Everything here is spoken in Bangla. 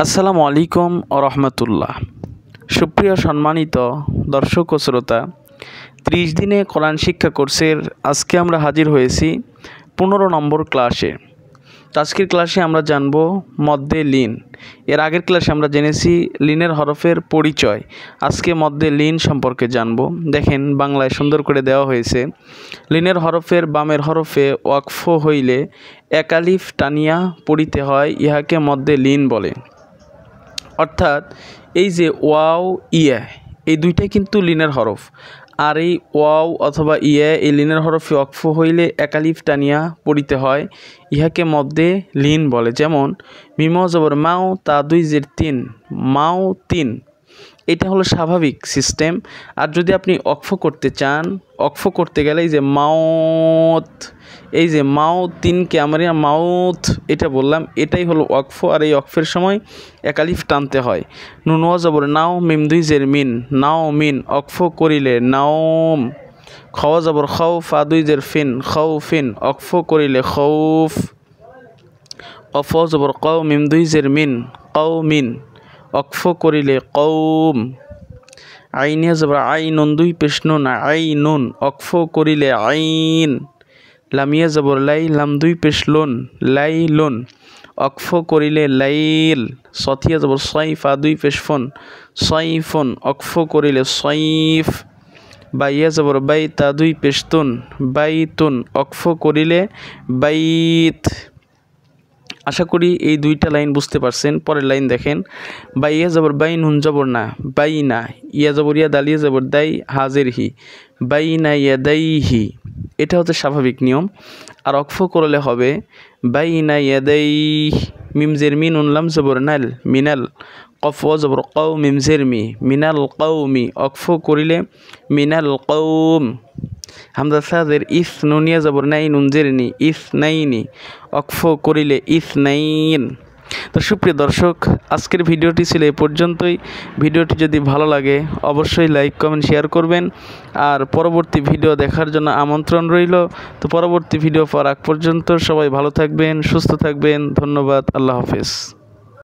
আসসালামু আলাইকুম ও রহমতুল্লাহ। সুপ্রিয় সম্মানিত দর্শক ও শ্রোতা, 30 দিনে কোরআন শিক্ষা কোর্সের আজকে আমরা হাজির হয়েছি 15 নম্বর ক্লাসে। তো আজকের ক্লাসে আমরা জানব মদ্দে লিন। এর আগের ক্লাসে আমরা জেনেছি লিনের হরফের পরিচয়। আজকে মদ্দে লিন সম্পর্কে জানব। দেখেন, বাংলায় সুন্দর করে দেওয়া হয়েছে, লিনের হরফের বামের হরফে ওয়াকফ হইলে এক আলিফ টানিয়া পড়িতে হয়, ইহাকে মদ্দে লিন বলে। অর্থাৎ এই যে ওয়াও ইয়া, এই দুইটাই কিন্তু লিনের হরফ। আর এই ওয়াও অথবা ইয়া, এই লিনের হরফে ওয়াকফ হইলে এক আলিফ টানিয়া পড়িতে হয়, ইহাকে মদ্দে লিন বলে। যেমন মিম জবর মাও, তা দুই জের তিন, মাও তিন। এটা হলো স্বাভাবিক সিস্টেম। আর যদি আপনি অক্ফ করতে চান, অক্ফ করতে গেলে এই যে মাউত, এই যে মাও তিনকে আমরা মাউথ এটা বললাম, এটাই হলো ওয়াকফ। আর এই ওয়াকফের সময় এক আলিফ টানতে হয়। নুন ওয়া জবর নাও, মিম দুই জের মিন, নাও মিন। অক্ফ করিলে নাওম। খাওয়া জবর খাও, ফা দুই জের ফিন, খাও ফিন। অক্ফ করিলে খৌফ। কফ জবর কাও, মিম দুই জের মিন, কাও মিন। অক্ফ করিলে কৌম। আইনিয়া জবর আই, নুন দুই পেশ নুন, আই নুন। অক্ফ করিলে আইন। লামিয়া জবর লাই, লাম দুই পেশ লুন, লাই লুন। অক্ফ করিলে লাইল। সথিয়া জবর সাই, ফা দুই পেশ ফোন, সাইফুন। অক্ফ করিলে সাইফ। বাইয়া জবর বাই, তা দুই পেশ তুন, বাইতুন। অক্ফ করিলে বাইত। আশা করি এই দুইটা লাইন বুঝতে পারছেন। পরের লাইন দেখেন, বাইয়া জবর বাই, নুন জবর না, বাই না। ইয়া জবর ইয়া, দালিয়া জবর দাই, হাজের হি, বাই না ইয়া দাই হি। এটা হচ্ছে স্বাভাবিক নিয়ম। আর অক্ফ করলে হবে বাই না ইয়া দাই, মিম জের মিন, উনলাম জবর নাল, মিনাল। কফ জবর কাউ, মিম জের মি, মিনাল কাউমি। অক্ফ করিলে মিনাল কাউম। হামজা সাজের ইস, নুনিয়া জবর নাই, নুন জের নি, ইস নাইনি। অক্ফ করিলে ইস নাইন। তো সুপ্রিয় দর্শক, আজকের ভিডিওটি ছিল এ পর্যন্তই। ভিডিওটি যদি ভালো লাগে অবশ্যই লাইক কমেন্ট শেয়ার করবেন। আর পরবর্তী ভিডিও দেখার জন্য আমন্ত্রণ রইল। তো পরবর্তী ভিডিও পাওয়ার আগ পর্যন্ত সবাই ভালো থাকবেন, সুস্থ থাকবেন। ধন্যবাদ। আল্লাহ হাফেজ।